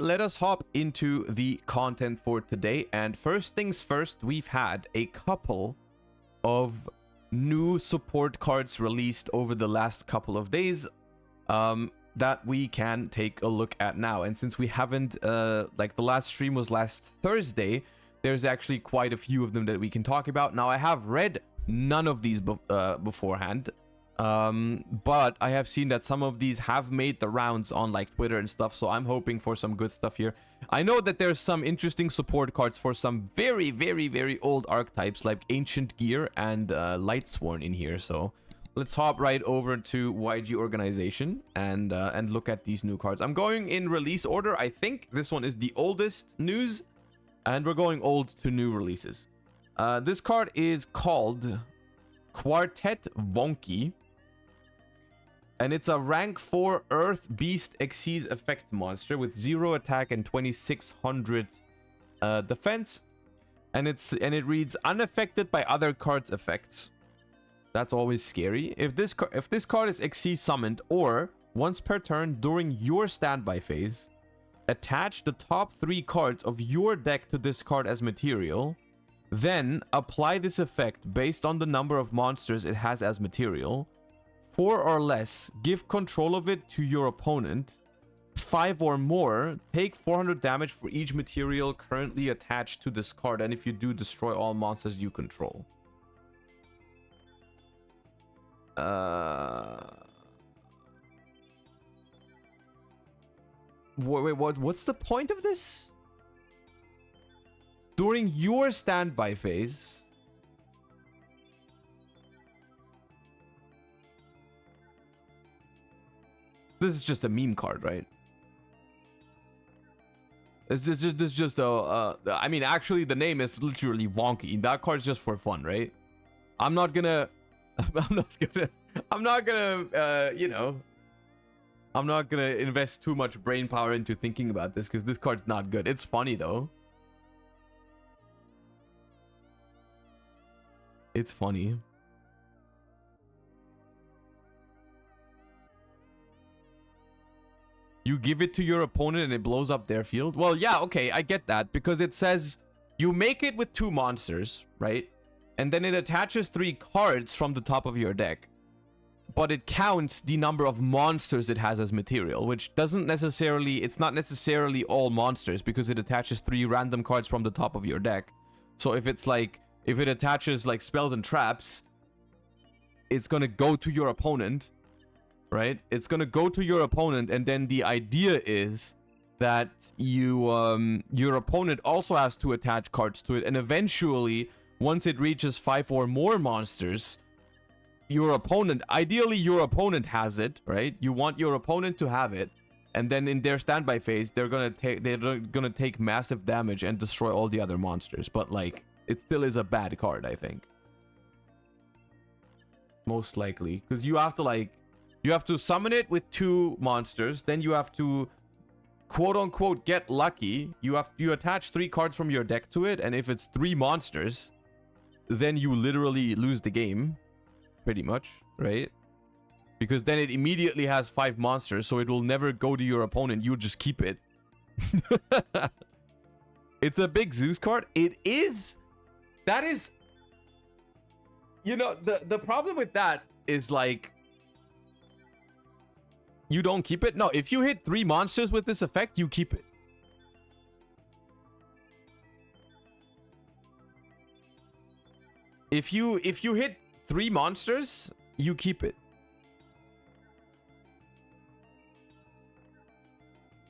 let us hop into the content for today. And first things first, we've had a couple of new support cards released over the last couple of days that we can take a look at now. And since we haven't, like the last stream was last Thursday, there's actually quite a few of them that we can talk about. Now, I have read none of these beforehand, but I have seen that some of these have made the rounds on like Twitter and stuff, so I'm hoping for some good stuff here. I know that there's some interesting support cards for some very, very, very old archetypes like Ancient Gear and Lightsworn in here, so let's hop right over to YG Organization and look at these new cards. I'm going in release order. I think this one is the oldest news, and we're going old to new releases. This card is called Quartet Wonky, and it's a rank 4 Earth Beast Xyz effect monster with 0 attack and 2600 defense, and it reads unaffected by other cards' effects. That's always scary. If this card is Xyz summoned, or once per turn during your standby phase, attach the top 3 cards of your deck to this card as material. Then apply this effect based on the number of monsters it has as material. 4 or less, give control of it to your opponent. 5 or more, take 400 damage for each material currently attached to this card, and if you do, destroy all monsters you control. Wait, what's the point of this? During your standby phase, this is just a meme card, right? This is just a. I mean, actually, the name is literally wonky. That card's just for fun, right? I'm not gonna. You know. I'm not gonna invest too much brain power into thinking about this because this card's not good. It's funny though. It's funny. You give it to your opponent and it blows up their field. Well, yeah, okay, I get that. Because it says you make it with 2 monsters, right? And then it attaches 3 cards from the top of your deck. But it counts the number of monsters it has as material, which doesn't necessarily... It's not necessarily all monsters because it attaches 3 random cards from the top of your deck. So if it's like... If it attaches like spells and traps, it's going to go to your opponent, right? It's going to go to your opponent, and then the idea is that you your opponent also has to attach cards to it, and eventually, once it reaches 5 or more monsters, your opponent, ideally your opponent has it, right? You want your opponent to have it, and then in their standby phase, they're going to take massive damage and destroy all the other monsters, but like... It still is a bad card, I think. Most likely. Because you have to, like... You have to summon it with 2 monsters. Then you have to, quote-unquote, get lucky. You attach 3 cards from your deck to it. And if it's 3 monsters, then you literally lose the game. Pretty much, right? Because then it immediately has 5 monsters. So it will never go to your opponent. You'll just keep it. It's a big Zeus card. It is... That is, you know, the problem with that is like, you don't keep it. No, if you hit 3 monsters with this effect, you keep it. If you hit 3 monsters, you keep it.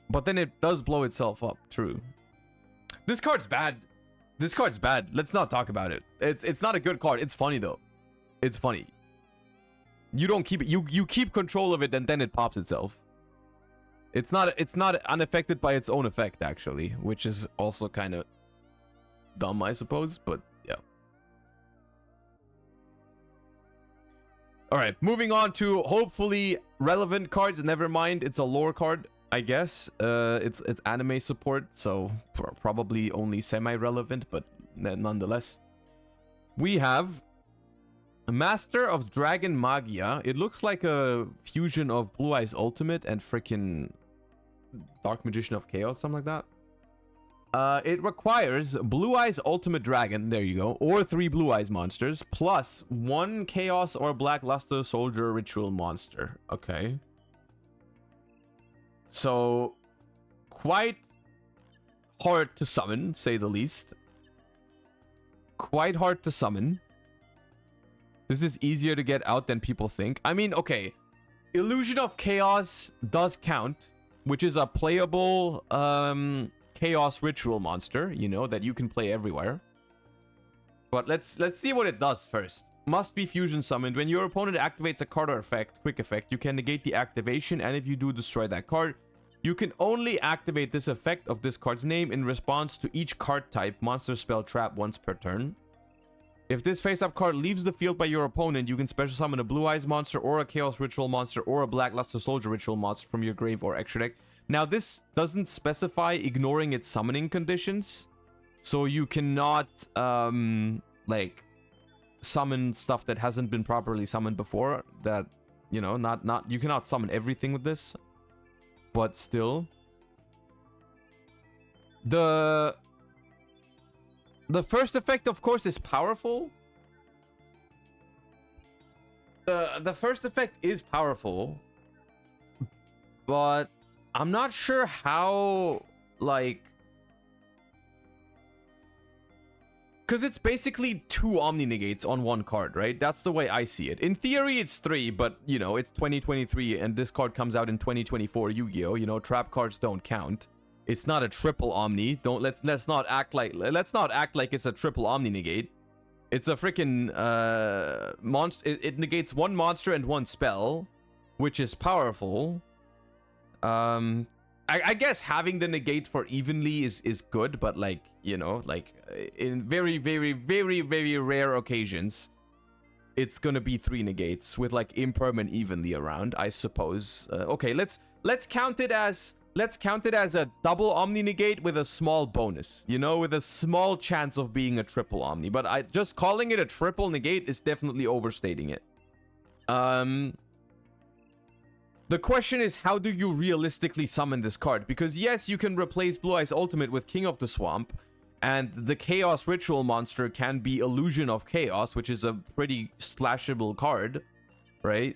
But then it does blow itself up, true. This card's bad. This card's bad. Let's not talk about it. It's not a good card. It's funny though. It's funny. You don't keep it. You keep control of it, and then it pops itself. It's not unaffected by its own effect actually, which is also kind of dumb, I suppose. But yeah. All right, moving on to hopefully relevant cards. Never mind, it's a lore card. I guess it's anime support, so probably only semi-relevant, but nonetheless. We have Master of Dragon Magia. It looks like a fusion of Blue Eyes Ultimate and freaking Dark Magician of Chaos, something like that. It requires Blue Eyes Ultimate Dragon, there you go, or 3 Blue Eyes monsters, plus 1 Chaos or Black Luster Soldier Ritual monster. Okay. So, quite hard to summon, say the least. Quite hard to summon. This is easier to get out than people think. I mean, okay. Illusion of Chaos does count, which is a playable Chaos Ritual monster, you know, that you can play everywhere. But let's see what it does first. Must be fusion summoned. When your opponent activates a card or effect, quick effect, you can negate the activation, and if you do, destroy that card. You can only activate this effect of this card's name in response to each card type, monster, spell, trap once per turn. If this face-up card leaves the field by your opponent, you can special summon a Blue Eyes monster or a Chaos Ritual monster or a Black Luster Soldier Ritual monster from your grave or extra deck. Now, this doesn't specify ignoring its summoning conditions, so you cannot, like, summon stuff that hasn't been properly summoned before. That, you know, you cannot summon everything with this, but still. The first effect, of course, is powerful. The first effect is powerful, but I'm not sure how, like, because it's basically 2 Omni Negates on 1 card, right? That's the way I see it. In theory, it's 3, but, you know, it's 2023, and this card comes out in 2024 Yu-Gi-Oh! You know, trap cards don't count. It's not a triple Omni. Let's not act like it's a triple Omni Negate. It's a freaking monster. It negates 1 monster and 1 spell, which is powerful. I guess having the negate for evenly is good, but, like, you know, like, in very, very, very, very rare occasions, it's gonna be 3 negates with, like, impermanent evenly around, I suppose. Okay, let's count it as a double Omni Negate with a small bonus, you know, with a small chance of being a triple Omni. But just calling it a triple negate is definitely overstating it. The question is, how do you realistically summon this card? Because yes, you can replace Blue Eyes Ultimate with King of the Swamp, and the Chaos Ritual monster can be Illusion of Chaos, which is a pretty splashable card, right?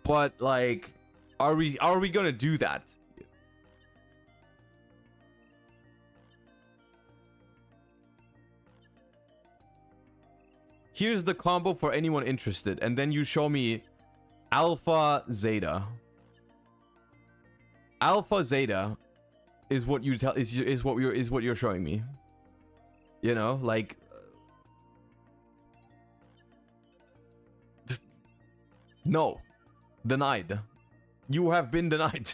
But, like, are we gonna do that? Here's the combo for anyone interested, and then you show me Alpha Zeta. Alpha Zeta is what you tell is what you're showing me. You know, like, no, denied. You have been denied.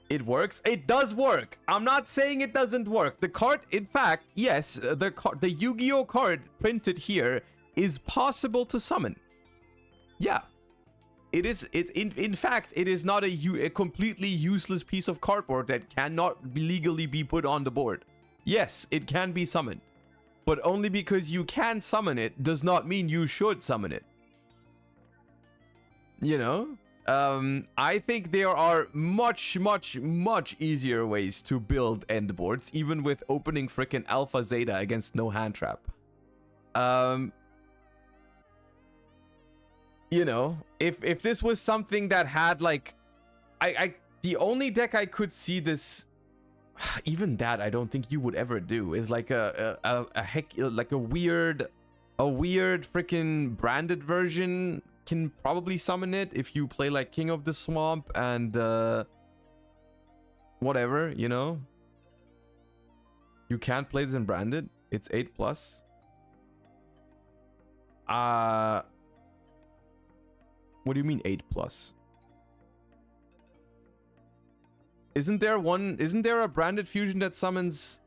It works. It does work. I'm not saying it doesn't work. The card, in fact, yes, the Yu-Gi-Oh card printed here is possible to summon. Yeah. It is. In fact, it is not a completely useless piece of cardboard that cannot legally be put on the board. Yes, it can be summoned, but only because you can summon it does not mean you should summon it. You know, I think there are much easier ways to build end boards, even with opening frickin' Alpha Zeta against no hand trap. You know, if this was something that had, like, the only deck I could see this, even that I don't think you would ever do, is like a weird freaking branded version can probably summon it if you play like King of the Swamp and whatever, you know. You can't play this in branded. It's 8+. What do you mean 8+? Isn't there a branded fusion that summons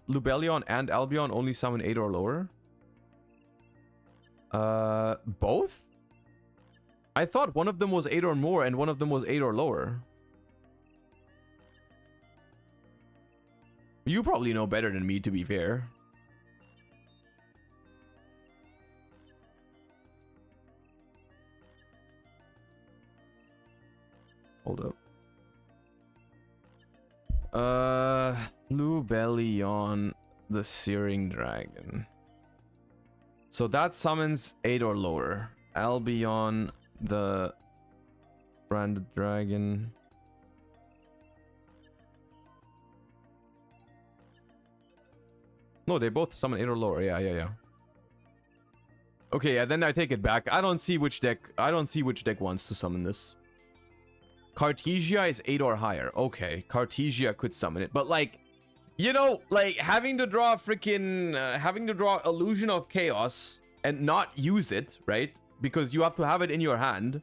Lubellion and Albion only summon 8 or lower? Both? I thought one of them was 8 or more and one of them was 8 or lower. You probably know better than me, to be fair. Hold up. Blue belly on the Searing Dragon. So that summons 8 or lower. Albion, the Branded Dragon. No, they both summon 8 or lower. Yeah. Okay, yeah, then I take it back. I don't see which deck wants to summon this. Cartesia is 8 or higher. Okay, Cartesia could summon it, but like, you know, like having to draw Illusion of Chaos and not use it, right? Because you have to have it in your hand.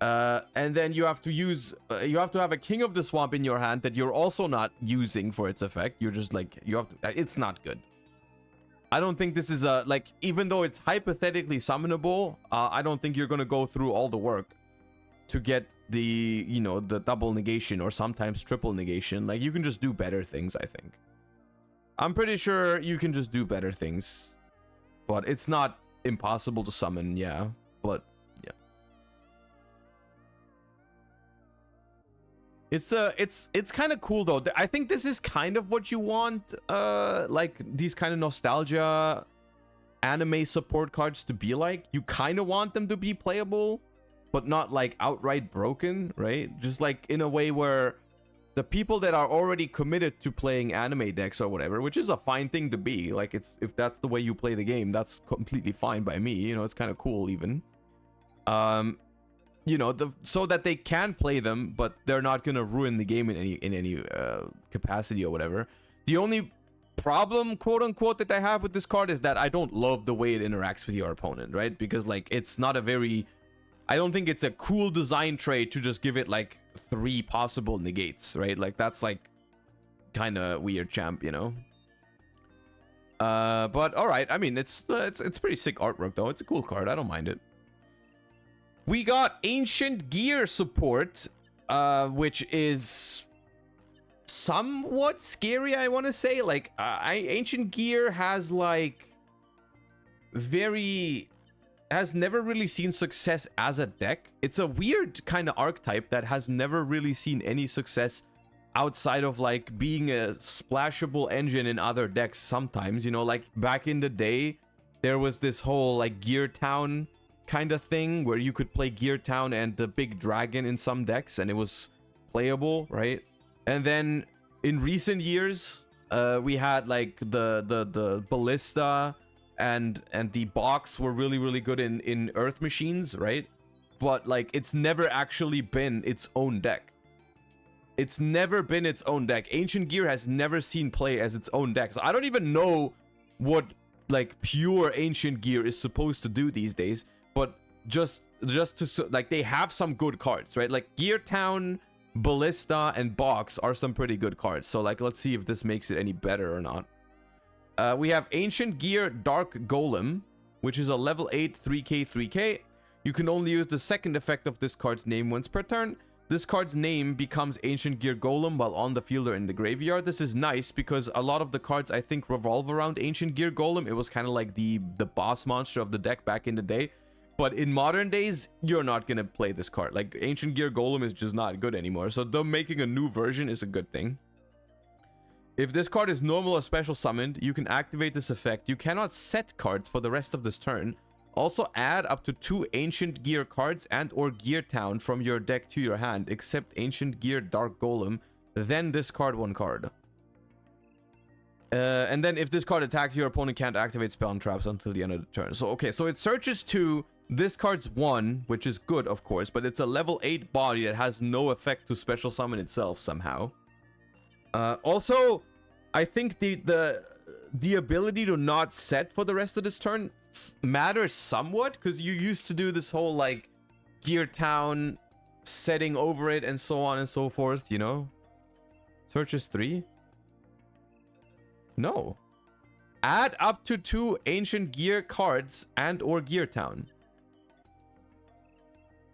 And then you have to have a King of the Swamp in your hand that you're also not using for its effect. You're just like, it's not good. I don't think this is like, even though it's hypothetically summonable, I don't think you're gonna go through all the work to get the, you know, the double negation or sometimes triple negation. Like, you can just do better things, I think. I'm pretty sure you can just do better things. But it's not impossible to summon, yeah. But, yeah. It's kind of cool, though. I think this is kind of what you want, like, these kind of nostalgia anime support cards to be like. You kind of want them to be playable, but not like outright broken, right? Just like in a way where the people that are already committed to playing anime decks or whatever, which is a fine thing to be, like, it's, if that's the way you play the game, that's completely fine by me. You know, it's kind of cool even. You know, so that they can play them, but they're not gonna ruin the game in any capacity or whatever. The only problem, quote unquote, that I have with this card is that I don't love the way it interacts with your opponent, right? Because like, it's not a very, I don't think it's a cool design trait to just give it like 3 possible negates, right? Like, that's like kind of weird, champ, you know. But all right, I mean, it's pretty sick artwork though. It's a cool card. I don't mind it. We got Ancient Gear support, which is somewhat scary, I want to say. Like, Ancient Gear has like has never really seen success as a deck. It's a weird kind of archetype that has never really seen any success outside of like being a splashable engine in other decks sometimes. You know, like back in the day, there was this whole like Gear Town kind of thing where you could play Gear Town and the big dragon in some decks and it was playable, right? And then in recent years, we had like the Ballista and the box were really good in Earth Machines, right? But like, it's never actually been its own deck. It's never been its own deck. Ancient Gear has never seen play as its own deck. So I don't even know what like pure Ancient Gear is supposed to do these days. But just to, like, they have some good cards, right? Like Gear Town, Ballista, and Box are some pretty good cards. So like, let's see if this makes it any better or not. We have Ancient Gear Dark Golem, which is a level 8 3k 3k. You can only use the second effect of this card's name once per turn. This card's name becomes Ancient Gear Golem while on the field or in the graveyard. This is nice because a lot of the cards, I think, revolve around Ancient Gear Golem. It was kind of like the boss monster of the deck back in the day. But in modern days, you're not going to play this card. Like, Ancient Gear Golem is just not good anymore. So them making a new version is a good thing. If this card is normal or special summoned, you can activate this effect. You cannot set cards for the rest of this turn. Also add up to 2 Ancient Gear cards and or Gear Town from your deck to your hand, except Ancient Gear Dark Golem. Then discard 1 card. And then if this card attacks, your opponent can't activate spell and traps until the end of the turn. So, okay, so it searches to this card's 1, which is good, of course, but it's a level 8 body that has no effect to special summon itself somehow. Also, I think the ability to not set for the rest of this turn matters somewhat, because you used to do this whole, like, Gear Town setting over it and so on and so forth, you know? Searches 3? No. Add up to 2 Ancient Gear cards and or Gear Town.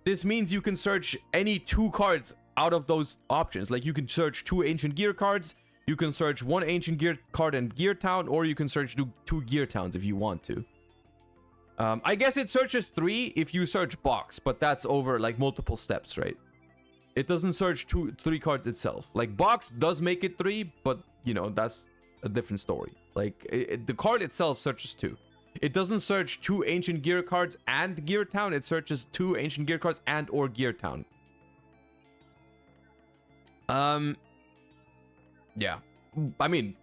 This means you can search any 2 cards out of those options. Like, you can search 2 Ancient Gear cards, you can search 1 Ancient Gear card and Gear Town, or you can search 2 Gear Towns if you want to. I guess it searches 3 if you search Box, but that's over like multiple steps, right? It doesn't search 3 cards itself. Like, box does make it 3, but, you know, that's a different story. Like, the card itself searches 2. It doesn't search 2 Ancient Gear cards and Gear Town. It searches 2 Ancient Gear cards and or Gear Town. Yeah. I mean,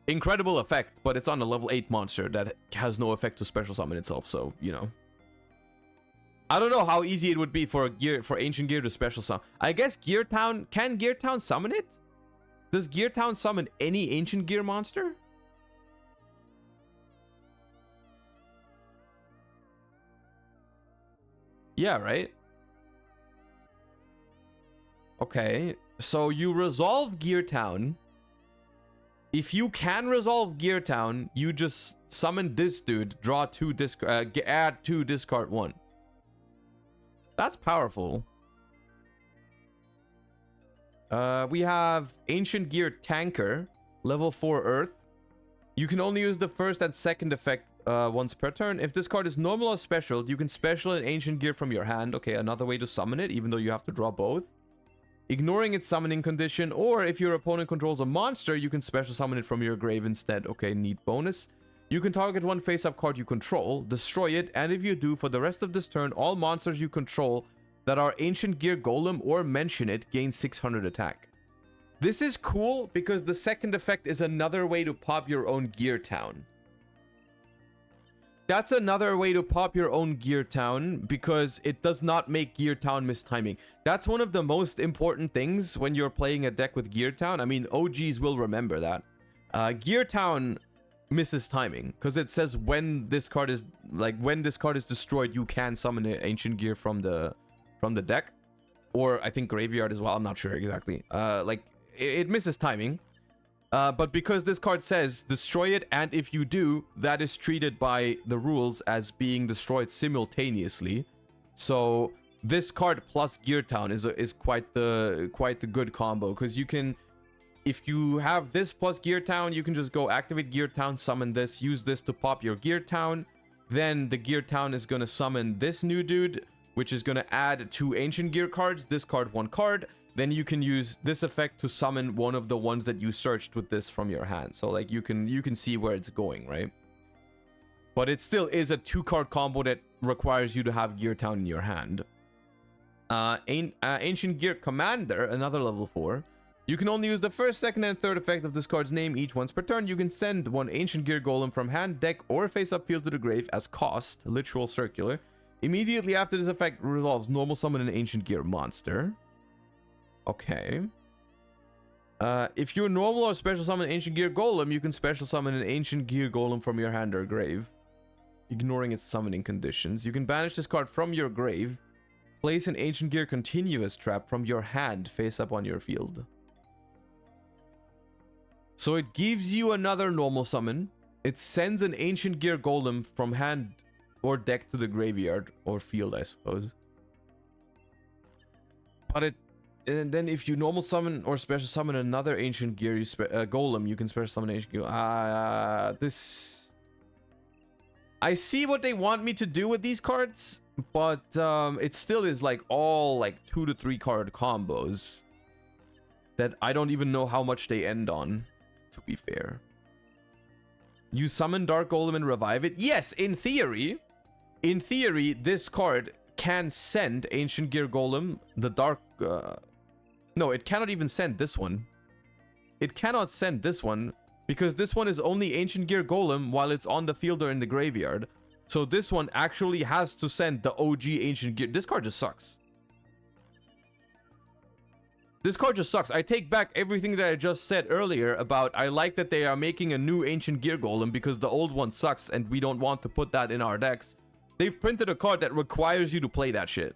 incredible effect, but it's on a level 8 monster that has no effect to special summon itself, so, you know. I don't know how easy it would be for Ancient Gear to special summon. I guess Gear Town... Can Gear Town summon it? Does Gear Town summon any Ancient Gear monster? Yeah, right? Okay, so you resolve Gear Town. If you can resolve Gear Town, you just summon this dude, draw 2 add 2, discard 1. That's powerful. We have Ancient Gear Tanker, level 4 Earth. You can only use the first and second effect once per turn. If this card is normal or special, you can special an Ancient Gear from your hand. Okay, another way to summon it, even though you have to draw both. Ignoring its summoning condition, or if your opponent controls a monster, you can special summon it from your grave instead. Okay, neat bonus. You can target one face-up card you control, destroy it, and if you do, for the rest of this turn, all monsters you control that are Ancient Gear Golem or mention it gain 600 attack. This is cool because the second effect is another way to pop your own Gear Town. That's another way to pop your own Gear Town because it does not make Gear Town miss timing. That's one of the most important things when you're playing a deck with Gear Town. I mean, OGs will remember that. Gear Town misses timing because it says when this card is destroyed, you can summon an Ancient Gear from the deck, or I think graveyard as well. I'm not sure exactly. Like it misses timing. But because this card says destroy it, and if you do, that is treated by the rules as being destroyed simultaneously. So this card plus Gear Town is quite the good combo, because you can, if you have this plus Gear Town, you can just go activate Gear Town, summon this, use this to pop your Gear Town. Then the Gear Town is gonna summon this new dude, which is gonna add 2 Ancient Gear cards, discard 1 card. Then you can use this effect to summon one of the ones that you searched with this from your hand. So like you can see where it's going, right? But it still is a 2-card combo that requires you to have Gear Town in your hand. Ancient Gear Commander, another level 4. You can only use the first, second, and third effect of this card's name each once per turn. You can send 1 Ancient Gear Golem from hand, deck, or face-up field to the grave as cost, literal circular. Immediately after this effect resolves, normal summon an Ancient Gear monster. Okay. If you're normal or special summon Ancient Gear Golem, you can special summon an Ancient Gear Golem from your hand or grave, ignoring its summoning conditions. You can banish this card from your grave. Place an Ancient Gear Continuous Trap from your hand face up on your field. So it gives you another normal summon. It sends an Ancient Gear Golem from hand or deck to the graveyard or field, I suppose. But and then if you normal summon or special summon another Ancient Gear Golem, you can special summon Ancient Gear. This... I see what they want me to do with these cards, but it still is like all like 2 to 3 card combos that I don't even know how much they end on, to be fair. You summon Dark Golem and revive it? Yes, in theory. In theory, this card can send Ancient Gear Golem, the Dark... No, it cannot even send this one. It cannot send this one, because this one is only Ancient Gear Golem while it's on the field or in the graveyard. So this one actually has to send the OG Ancient Gear. This card just sucks. This card just sucks. I take back everything that I just said earlier about I like that they are making a new Ancient Gear Golem because the old one sucks and we don't want to put that in our decks. They've printed a card that requires you to play that shit.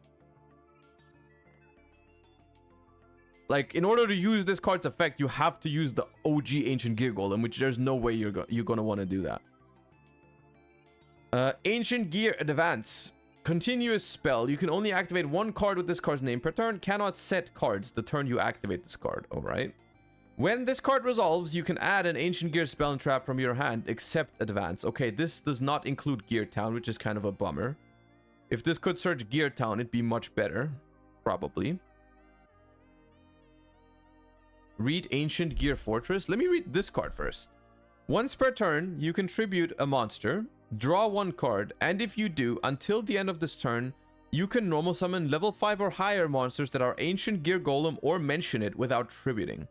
Like, in order to use this card's effect, you have to use the OG Ancient Gear Golem, which there's no way you're gonna want to do that. Ancient Gear Advance. Continuous spell. You can only activate 1 card with this card's name per turn. Cannot set cards the turn you activate this card. Alright. When this card resolves, you can add an Ancient Gear spell and trap from your hand, except Advance. Okay, this does not include Gear Town, which is kind of a bummer. If this could search Gear Town, it'd be much better. Probably. Read Ancient Gear Fortress. Let me read this card first. Once per turn, you contribute a monster, draw one card, and if you do, until the end of this turn, you can normal summon level 5 or higher monsters that are Ancient Gear Golem or mention it without tributing.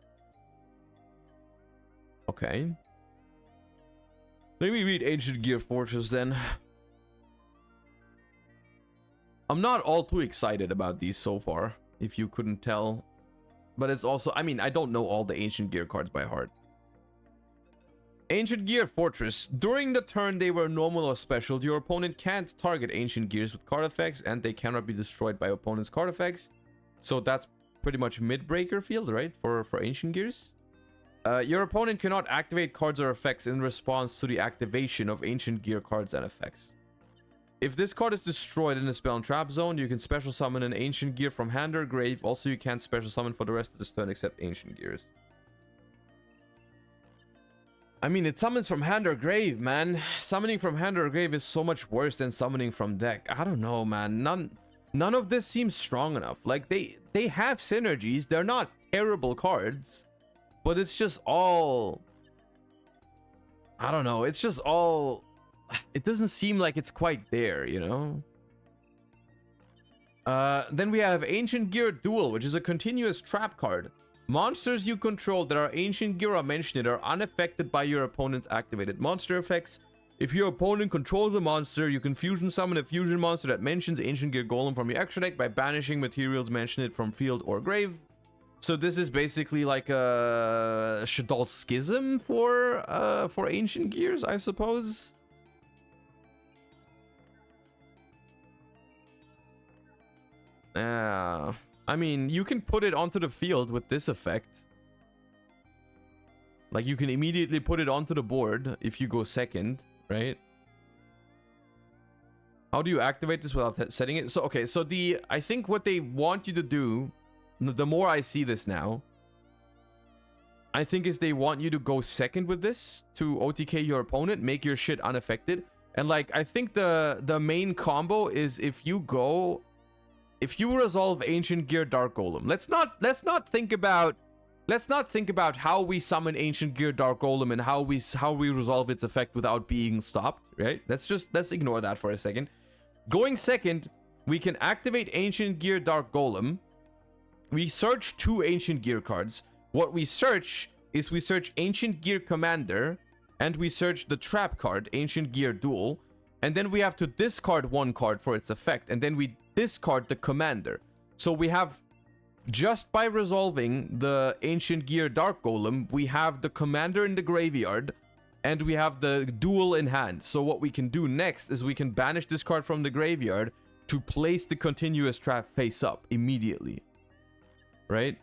Okay. Let me read Ancient Gear Fortress then. I'm not all too excited about these so far, if you couldn't tell. But it's also, I mean, I don't know all the Ancient Gear cards by heart. Ancient Gear Fortress. During the turn they were normal or special, your opponent can't target Ancient Gears with card effects, and they cannot be destroyed by opponent's card effects. So that's pretty much mid-breaker field, right? For Ancient Gears. Your opponent cannot activate cards or effects in response to the activation of Ancient Gear cards and effects. If this card is destroyed in the spell and trap zone, you can special summon an Ancient Gear from hand or grave. Also, you can't special summon for the rest of this turn except Ancient Gears. I mean, it summons from hand or grave, man. Summoning from hand or grave is so much worse than summoning from deck. I don't know, man. None of this seems strong enough. Like, they have synergies. They're not terrible cards. But it's just all... I don't know. It's just all... It doesn't seem like it's quite there, you know? Then we have Ancient Gear Duel, which is a continuous trap card. Monsters you control that are Ancient Gear or mentioned are unaffected by your opponent's activated monster effects. If your opponent controls a monster, you can fusion summon a fusion monster that mentions Ancient Gear Golem from your extra deck by banishing materials mentioned from field or grave. So this is basically like a Shaddoll Schism for Ancient Gears, I suppose. I mean, you can put it onto the field with this effect. Like, you can immediately put it onto the board if you go second, right? How do you activate this without setting it? So, okay, so I think what they want you to do, the more I see this now, I think is they want you to go second with this to OTK your opponent, make your shit unaffected. And, like, I think the main combo is if you resolve Ancient Gear Dark Golem. Let's not think about how we summon Ancient Gear Dark Golem and how we resolve its effect without being stopped, right? Let's ignore that for a second. Going second, we can activate Ancient Gear Dark Golem. We search 2 Ancient Gear cards. What we search is we search Ancient Gear Commander and we search the trap card Ancient Gear Duel, and then we have to discard 1 card for its effect, and then we discard the commander. So we have, just by resolving the Ancient Gear Dark Golem, we have the commander in the graveyard and we have the duel in hand. So what we can do next is we can banish this card from the graveyard to place the continuous trap face up immediately, right?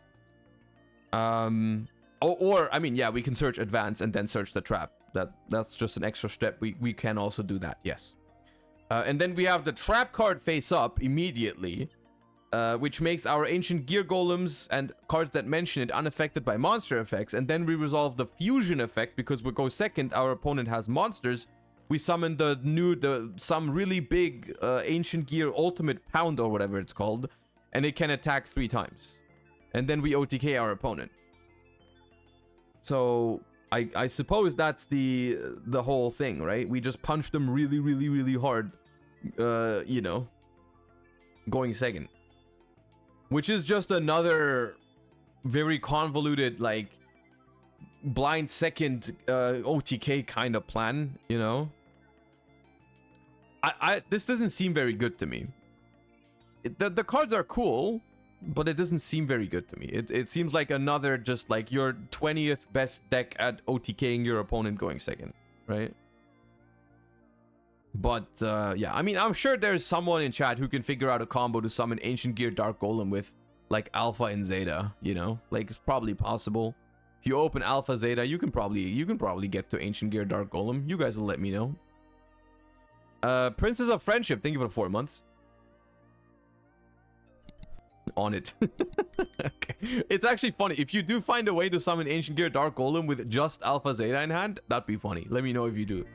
Or I mean, yeah, we can search advance and then search the trap. That's just an extra step. We can also do that, yes. And then we have the trap card face up immediately, which makes our Ancient Gear Golems and cards that mention it unaffected by monster effects. And then we resolve the fusion effect because we go second, our opponent has monsters. We summon some really big Ancient Gear Ultimate Pound or whatever it's called, and it can attack 3 times. And then we OTK our opponent. So I suppose that's the whole thing, right? We just punch them really, really, really hard, you know, going second. Which is just another very convoluted, like, blind second OTK kind of plan, you know? This doesn't seem very good to me. The cards are cool, but it doesn't seem very good to me. It seems like another just like your 20th best deck at OTKing your opponent going second, right? But yeah, I mean, I'm sure there's someone in chat who can figure out a combo to summon Ancient Gear Dark Golem with like Alpha and Zeta, you know? Like, it's probably possible. If you open Alpha Zeta, you can probably get to Ancient Gear Dark Golem. You guys will let me know. Princess of Friendship, thank you for the 4 months. On it. Okay. It's actually funny. If you do find a way to summon Ancient Gear Dark Golem with just Alpha Zeta in hand, that'd be funny. Let me know if you do.